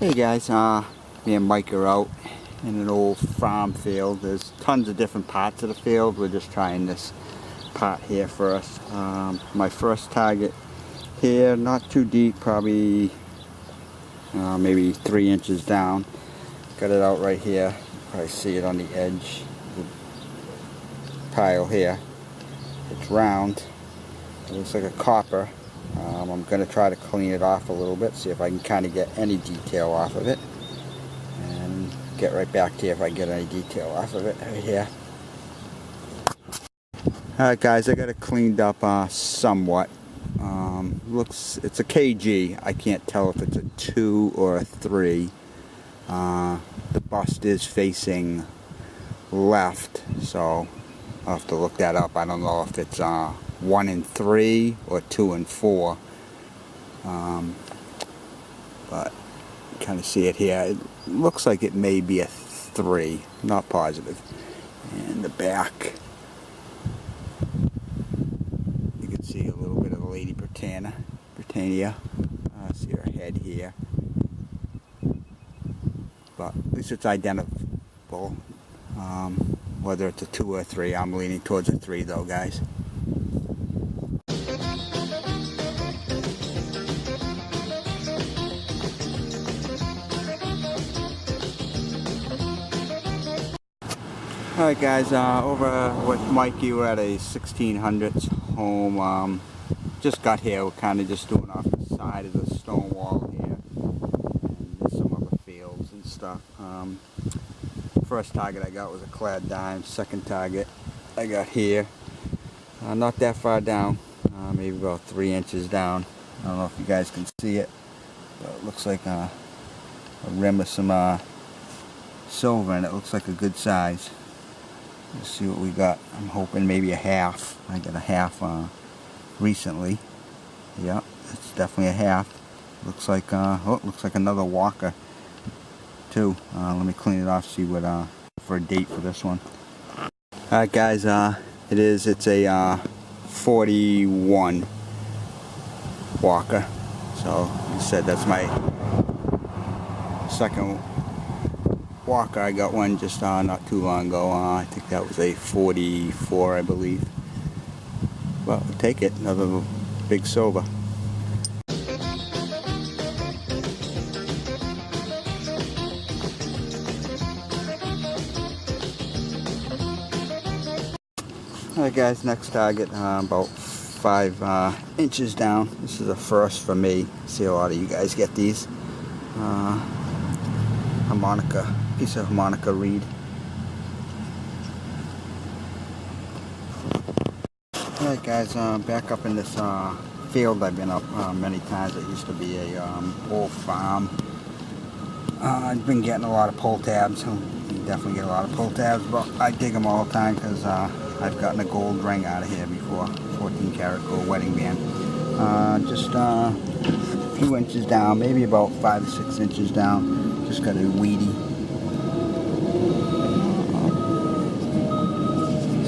Hey guys, me and Mike are out in an old farm field. There's tons of different parts of the field. We're just trying this part here first. My first target here, not too deep, probably maybe 3 inches down. Got it out right here. Probably see it on the edge of the pile here. It's round. It looks like a copper. I'm going to try to clean it off a little bit, see if I can kind of get any detail off of it, and get right back to you if I get any detail off of it right here. Alright guys, I got it cleaned up somewhat. It's a kg. I can't tell if it's a 2 or a 3. The bust is facing left, so I'll have to look that up. I don't know if it's 1 and 3 or 2 and 4, but you kind of see it here. It looks like it may be a 3, not positive. And the back, you can see a little bit of the Lady Britannia. See her head here, but at least it's identifiable. Whether it's a 2 or a 3, I'm leaning towards a 3 though, guys. Alright guys, over with Mikey, we're at a 1600s home. Just got here, we're kind of just doing off the side of the stone wall here, and there's some other fields and stuff. First target I got was a clad dime. Second target I got here, not that far down, maybe about 3 inches down. I don't know if you guys can see it, but it looks like a rim with some silver, and it looks like a good size. Let's see what we got. I'm hoping maybe a half. I got a half recently. Yeah, it's definitely a half. Looks like looks like another Walker too. Let me clean it off, see what for a date for this one. Alright guys, it's a 41 Walker. So you said that's my second Walker. I got one just not too long ago. I think that was a 44, I believe. Well, we'll take it. Another big silver. Alright guys, next target, about 5 inches down. This is a first for me. See, a lot of you guys get these. Harmonica, piece of harmonica reed. Alright guys, back up in this field I've been up many times. It used to be a old farm. I've been getting a lot of pull tabs. You definitely get a lot of pull tabs, but I dig them all the time because I've gotten a gold ring out of here before. 14 karat gold wedding band. Just a few inches down, maybe about 5 to 6 inches down. Just got a weedy.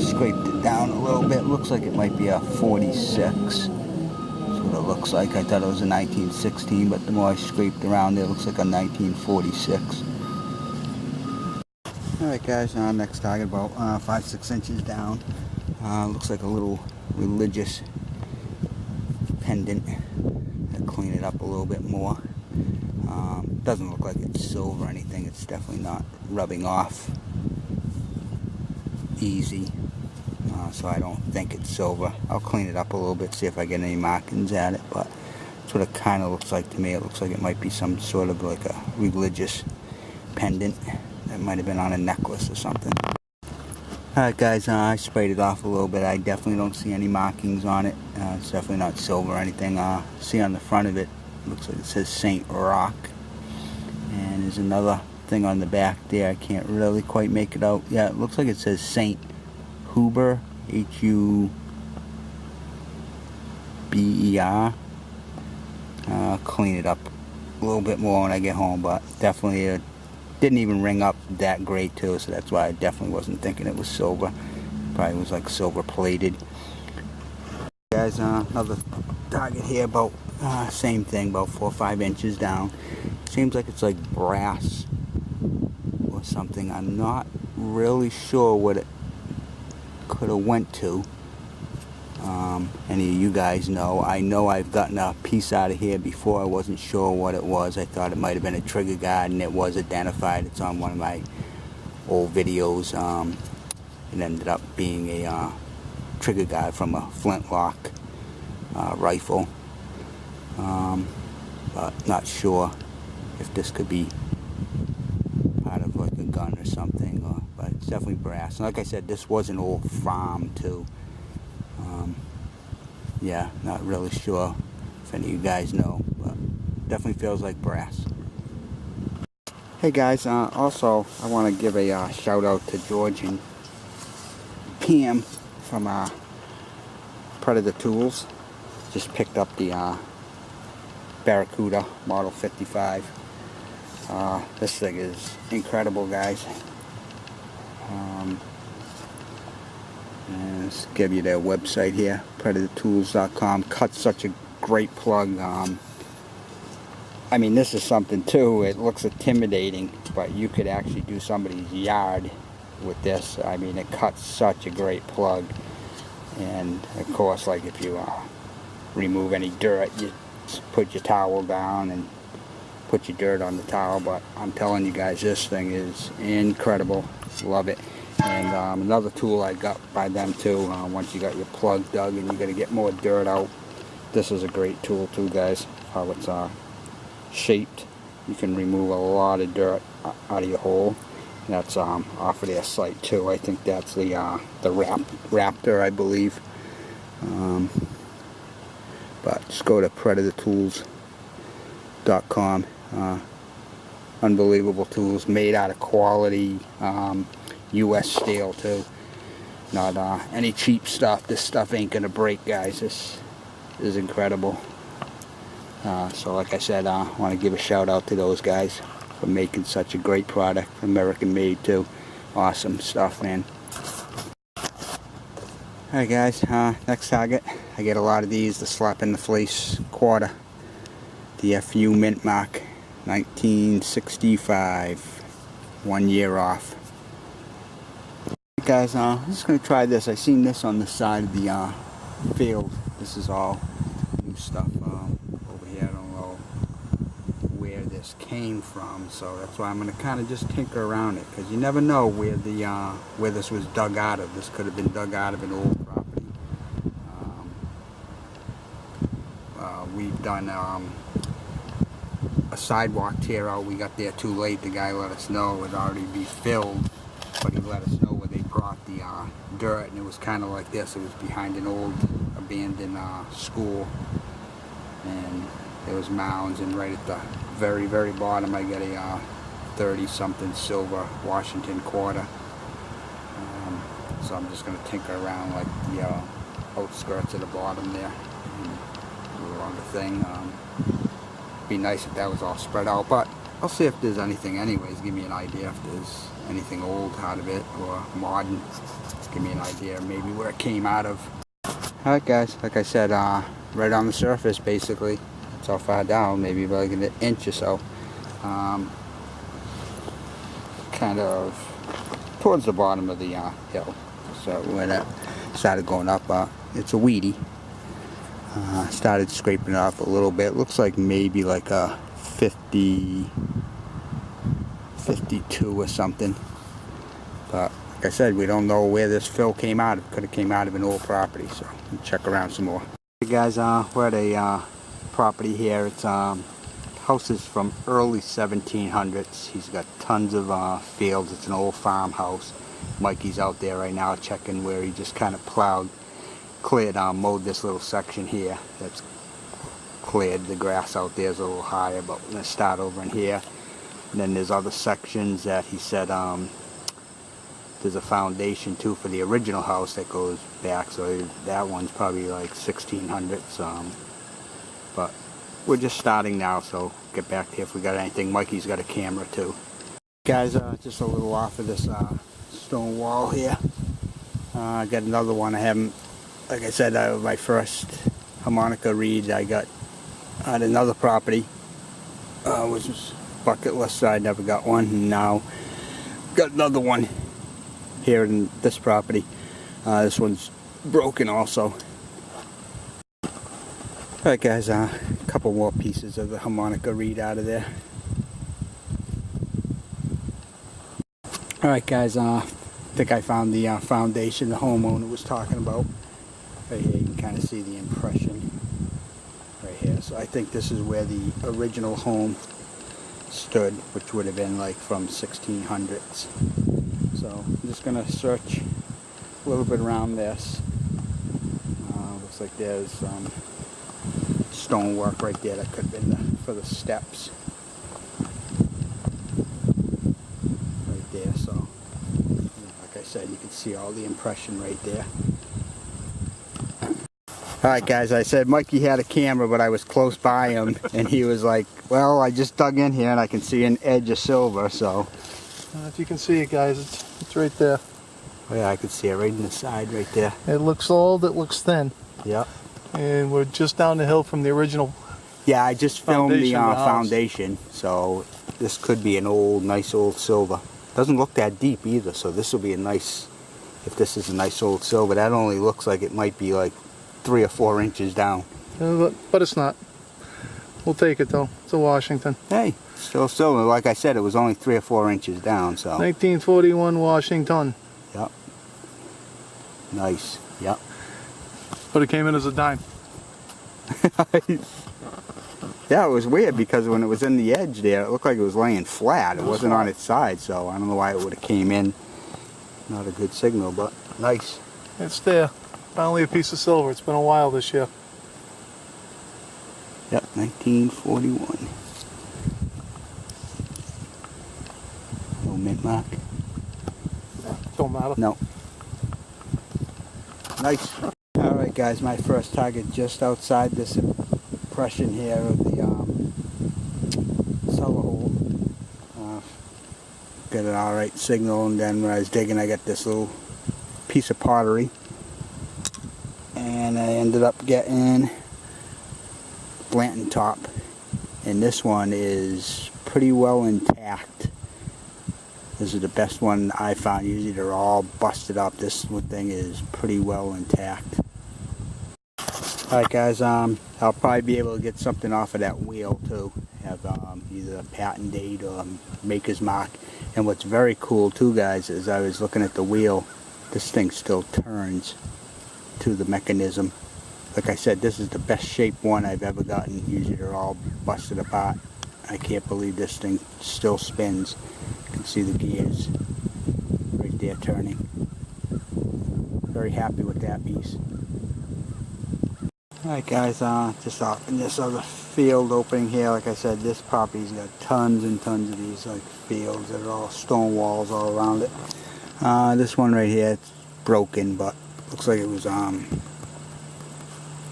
Scraped it down a little bit. Looks like it might be a 46. That's what it looks like. I thought it was a 1916, but the more I scraped around there, it looks like a 1946. Alright guys, next target about 5-6 inches down. Looks like a little religious pendant. I'll clean it up a little bit more. Doesn't look like it's silver or anything. It's definitely not rubbing off easy. So I don't think it's silver. I'll clean it up a little bit, see if I get any markings at it, but that's what it kind of looks like to me. It looks like it might be some sort of like a religious pendant that might have been on a necklace or something. Alright guys, I sprayed it off a little bit. I definitely don't see any markings on it. It's definitely not silver or anything. See on the front of it, looks like it says Saint Rock. And there's another thing on the back there. I can't really quite make it out. Yeah, it looks like it says Saint Huber, H-U-B-E-R. I'll clean it up a little bit more when I get home, but definitely it didn't even ring up that great too, so that's why I definitely wasn't thinking it was silver. Probably was like silver plated. Guys, another target here, about same thing, about 4 or 5 inches down. Seems like it's like brass or something. I'm not really sure what it could have went to. Any of you guys know? I know I've gotten a piece out of here before. I wasn't sure what it was. I thought it might have been a trigger guard, and it was identified. It's on one of my old videos. It ended up being a trigger guard from a flintlock rifle. But not sure if this could be part of like a gun or something. But it's definitely brass. And like I said, this was an old farm too. Yeah, not really sure if any of you guys know, but definitely feels like brass. Hey guys, also I want to give a shout out to George and Pam from Predator Tools. Just picked up the Barracuda Model 55. This thing is incredible, guys. And let's give you their website here, predatortools.com. Cut such a great plug. I mean, this is something too. It looks intimidating, but you could actually do somebody's yard with this. I mean, it cuts such a great plug. And of course, like if you remove any dirt, you put your towel down and put your dirt on the towel. But I'm telling you guys, this thing is incredible. Love it. And another tool I got by them too, once you got your plug dug and you got to get more dirt out, this is a great tool too, guys. How it's shaped, you can remove a lot of dirt out of your hole. That's off of their site too. I think that's the Raptor, I believe. But just go to predatortools.com. Unbelievable tools, made out of quality U.S. steel too. Not any cheap stuff. This stuff ain't gonna break, guys. This is incredible. So like I said, I want to give a shout out to those guys for making such a great product. American made too. Awesome stuff, man. Alright guys, next target. I get a lot of these, the slap in the face quarter. The FU mint mark, 1965. 1 year off. Guys, I'm just going to try this. I seen this on the side of the field. This is all new stuff over here. I don't know where this came from, so that's why I'm going to kind of just tinker around it, because you never know where the where this was dug out of. This could have been dug out of an old property. We've done a sidewalk tear out. We got there too late. The guy let us know it would already be filled, but he let us know where they brought the dirt, and it was kind of like this. It was behind an old abandoned school, and there was mounds, and right at the very bottom I got a 30-something silver Washington quarter. So I'm just going to tinker around like the outskirts of the bottom there and along the thing. Be nice if that was all spread out, but I'll see if there's anything anyways. Give me an idea if there's anything old out of it or modern. Give me an idea maybe where it came out of. Alright guys, like I said, right on the surface basically. It's how far down, maybe like an inch or so. Kind of towards the bottom of the hill. So when it started going up, it's a weedy. Started scraping it off a little bit. Looks like maybe like a 52 or something. But like I said, we don't know where this fill came out of. Could have came out of an old property. So we'll check around some more. Hey guys, we're at a property here. It's house is from early 1700s. He's got tons of fields. It's an old farmhouse. Mikey's out there right now checking where he just kind of cleared, mowed this little section here. That's cleared. The grass out there is a little higher, but we're going to start over in here. And then there's other sections that he said there's a foundation too for the original house that goes back, so that one's probably like 1600s. But we're just starting now, so get back here if we got anything. Mikey's got a camera too. Guys, just a little off of this stone wall here. I got another one. I haven't, like I said, my first harmonica reed I got at another property was bucket list, so I never got one. And now got another one here in this property. This one's broken also. Alright guys, a couple more pieces of the harmonica reed out of there. Alright guys, I think I found the foundation the homeowner was talking about. Right here you can kind of see the impression right here. So I think this is where the original home stood, which would have been like from 1600s. So I'm just going to search a little bit around this. Looks like there's some stonework right there that could have been for the steps. Right there, so like I said, you can see all the impression right there. Alright guys, I said Mikey had a camera, but I was close by him, and he was like, well, I just dug in here and I can see an edge of silver, so. If you can see it guys, it's right there. Oh yeah, I could see it right in the side right there. It looks old, it looks thin. Yep. And we're just down the hill from the original. Yeah, I just filmed the Foundation foundation, so this could be an old, nice old silver. Doesn't look that deep either, so this will be a nice, if this is a nice old silver, that only looks like it might be like 3 or 4 inches down. But it's not. We'll take it though. It's a Washington. Hey, still silver. Like I said, it was only 3 or 4 inches down, so. 1941 Washington. Yep. Nice. Yep. But it came in as a dime. Yeah, it was weird because when it was in the edge there, it looked like it was laying flat. It wasn't on its side, so I don't know why it would have came in. Not a good signal, but nice. It's there. Finally a piece of silver. It's been a while this year. Yep, 1941. No mint mark? Don't matter. No. Nice. Alright guys, my first target just outside this impression here of the cellar hole. Got an alright signal, and then when I was digging I got this little piece of pottery. And I ended up getting Blanton top. And this one is pretty well intact. This is the best one I found. Usually they're all busted up. This thing is pretty well intact. Alright guys, I'll probably be able to get something off of that wheel too. Have either a patent date or maker's mark. And what's very cool too guys is I was looking at the wheel. This thing still turns to the mechanism. Like I said, this is the best shaped one I've ever gotten. Usually they're all busted apart. I can't believe this thing still spins. You can see the gears right there turning. Very happy with that piece. Alright guys, just off in this other field opening here, like I said, this property's got tons and tons of these like fields that are all stone walls all around it. This one right here, it's broken, but looks like it was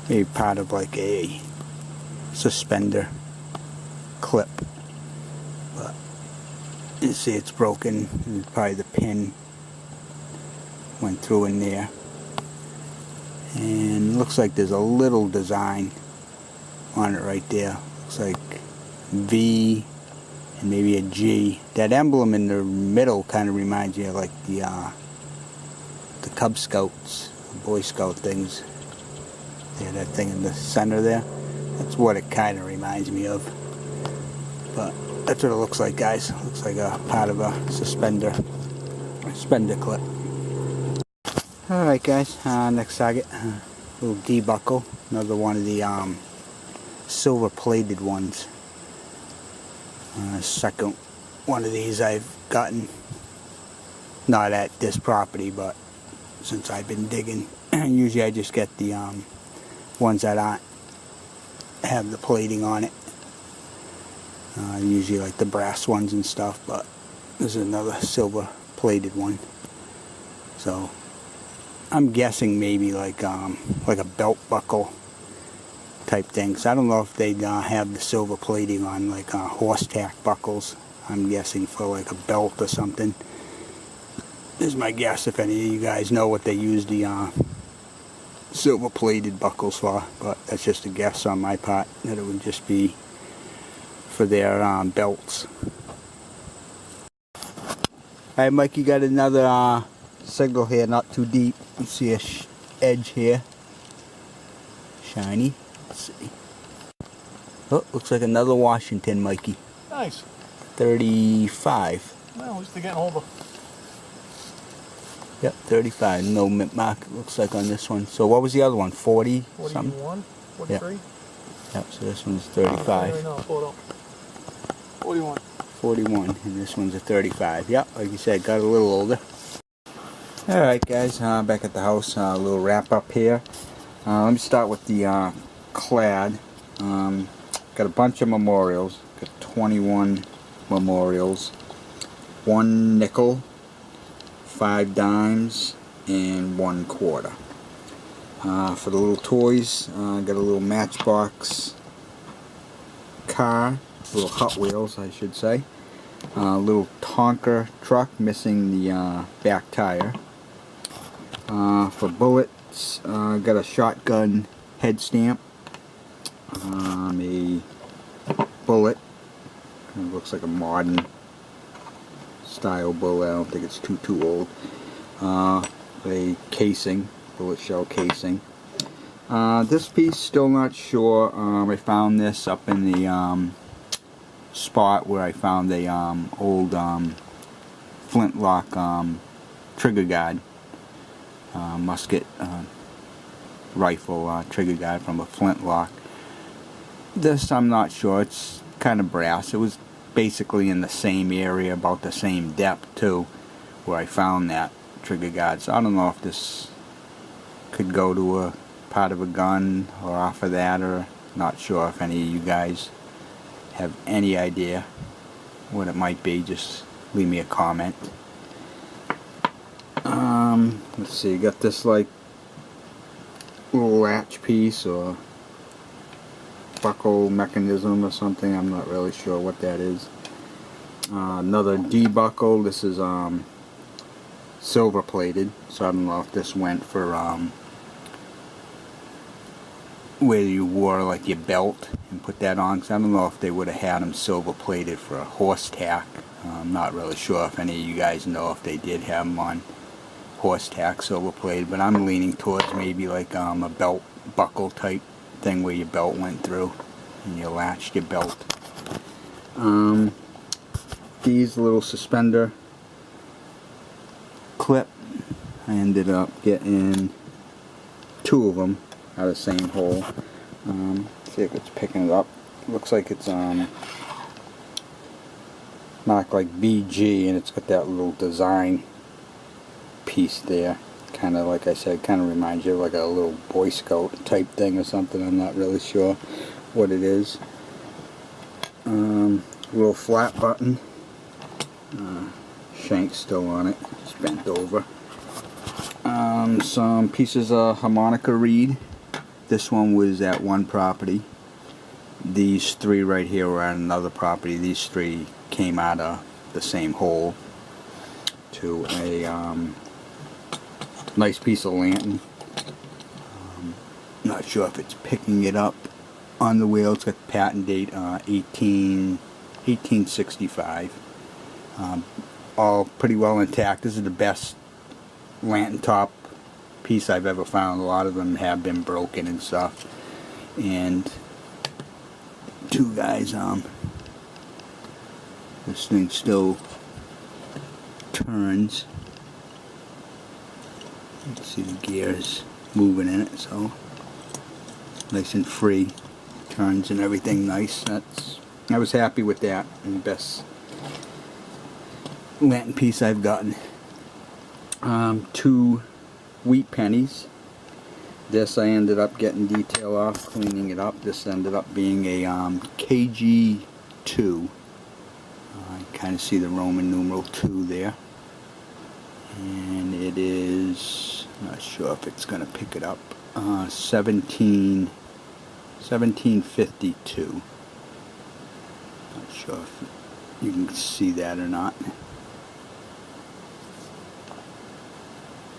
maybe part of like a suspender clip. But you see it's broken, and probably the pin went through in there. And looks like there's a little design on it right there. Looks like V and maybe a G. That emblem in the middle kind of reminds you of like the Cub Scouts, the Boy Scout things. Yeah, that thing in the center there. That's what it kind of reminds me of. But that's what it looks like, guys. It looks like a part of a suspender clip. Alright guys, next target, little D-buckle, another one of the silver plated ones. Second one of these I've gotten, not at this property, but since I've been digging. Usually I just get the ones that aren't have the plating on it. Usually like the brass ones and stuff, but this is another silver plated one. So I'm guessing maybe like a belt buckle type thing. So I don't know if they have the silver plating on like horse tack buckles. I'm guessing for like a belt or something. This is my guess. If any of you guys know what they use the silver plated buckles for, but that's just a guess on my part that it would just be for their belts. Alright, Mike, you got another signal here, not too deep. You see a edge here. Shiny. Let's see. Oh, looks like another Washington, Mikey. Nice. 35. Well, at least they're getting older. Yep, 35. No mint mark, it looks like on this one. So what was the other one? 40 something? 41? 43? Yep, so this one's 35. No, 41. 41, and this one's a 35. Yep, like you said, got a little older. Alright guys, back at the house, a little wrap up here. Let me start with the clad. Got a bunch of memorials. Got 21 memorials. 1 nickel, 5 dimes, and 1 quarter. For the little toys, got a little Matchbox car, little Hot Wheels I should say. Little Tonka truck missing the back tire. For bullets, got a shotgun head stamp, a bullet, kind of looks like a modern style bullet. I don't think it's too old. A casing, bullet shell casing. This piece, still not sure. I found this up in the spot where I found a old flintlock trigger guard, musket rifle trigger guard from a flintlock. This I'm not sure. It's kind of brass. It was basically in the same area, about the same depth too, where I found that trigger guard. So I don't know if this could go to a part of a gun or off of that, or not sure if any of you guys have any idea what it might be. Just leave me a comment. Let's see, got this like little latch piece or buckle mechanism or something. I'm not really sure what that is. Another D-buckle. This is silver plated, so I don't know if this went for where you wore like your belt and put that on, because I don't know if they would have had them silver plated for a horse tack. I'm not really sure if any of you guys know if they did have them on horse tack silver plated, but I'm leaning towards maybe like a belt buckle type thing where your belt went through and you latched your belt. These little suspender clip, I ended up getting 2 of them out of the same hole. See if it's picking it up. Looks like it's marked like BG, and it's got that little design piece there. Kind of, like I said, kind of reminds you of like a little Boy Scout type thing or something. I'm not really sure what it is. Little flat button. Shank still on it. It's bent over. Some pieces of harmonica reed. This one was at one property. These 3 right here were at another property. These 3 came out of the same hole to a nice piece of lantern. Not sure if it's picking it up on the wheel. It's got the patent date 1865. All pretty well intact. This is the best lantern top piece I've ever found. A lot of them have been broken and stuff. And 2 guys, this thing still turns. You can see the gears moving in it, so nice and free. Turns and everything nice. I was happy with that, and the best lantern piece I've gotten. 2 wheat pennies. This I ended up getting detail off, cleaning it up. This ended up being a KG2. You kind of see the Roman numeral 2 there. And it is, not sure if it's going to pick it up, 1752. Not sure if you can see that or not.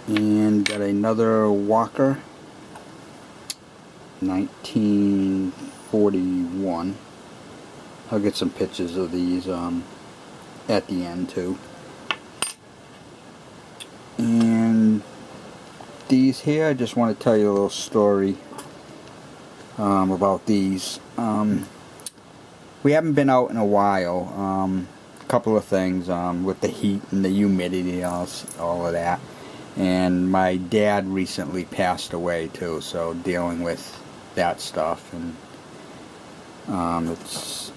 And got another Walker, 1941. I'll get some pictures of these at the end too. And these here, I just want to tell you a little story about these. We haven't been out in a while. A couple of things with the heat and the humidity, all of that. And my dad recently passed away too, so dealing with that stuff, and it's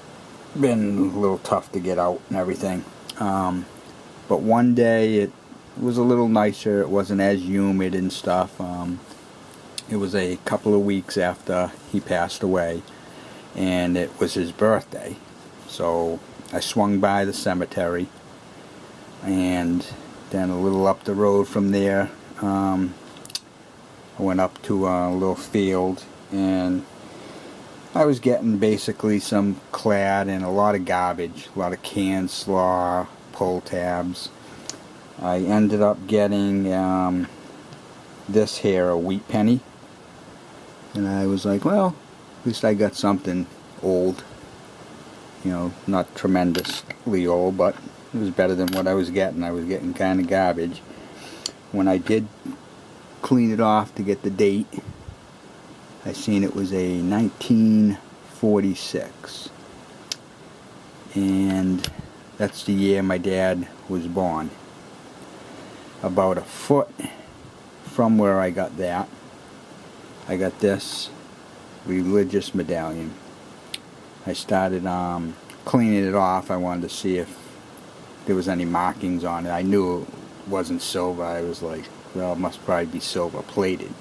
been a little tough to get out and everything. But one day it was a little nicer. It wasn't as humid and stuff. It was a couple of weeks after he passed away, and it was his birthday. So I swung by the cemetery, and then a little up the road from there, I went up to a little field, and I was getting basically some clad and a lot of garbage, a lot of canned slaw, pull tabs. I ended up getting this here, a wheat penny, and I was like, well, at least I got something old, you know, not tremendously old, but it was better than what I was getting. I was getting kind of garbage. When I did clean it off to get the date, I seen it was a 1946, and that's the year my dad was born. About a foot from where I got that, I got this religious medallion. I started cleaning it off. I wanted to see if there was any markings on it. I knew it wasn't silver. I was like, well, it must probably be silver plated.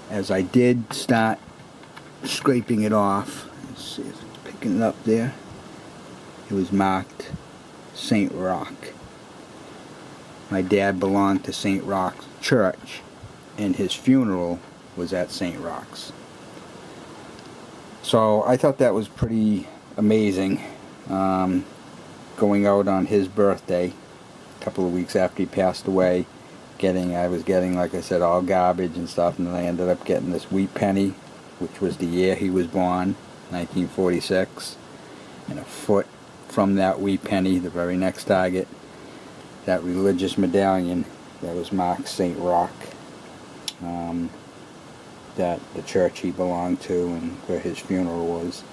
As I did start scraping it off, let's see if it's picking it up there, it was marked St. Roch. My dad belonged to St. Roch's Church, and his funeral was at St. Roch's. So I thought that was pretty amazing, going out on his birthday, a couple of weeks after he passed away, I was getting, like I said, all garbage and stuff, and then I ended up getting this wheat penny, which was the year he was born, 1946, and a foot from that wheat penny, the very next target, that religious medallion that was marked St. Roch, that the church he belonged to and where his funeral was.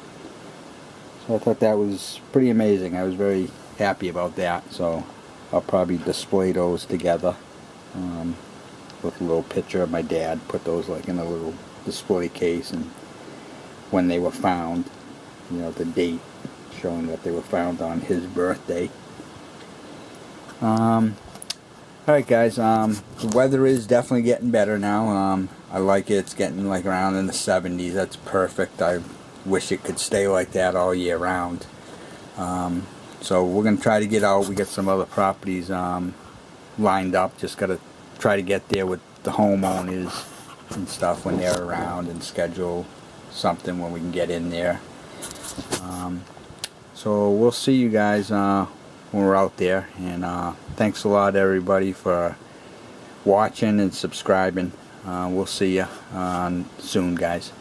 So I thought that was pretty amazing. I was very happy about that, so I'll probably display those together with a little picture of my dad, put those like in a little display case, and when they were found, you know, the date showing that they were found on his birthday. Alright guys, the weather is definitely getting better now. I like it. It's getting like around in the 70s. That's perfect. I wish it could stay like that all year round. So we're going to try to get out. We got some other properties lined up. Just got to try to get there with the homeowners and stuff when they're around, and schedule something when we can get in there. So we'll see you guys when we're out there, and thanks a lot everybody for watching and subscribing. We'll see you soon, guys.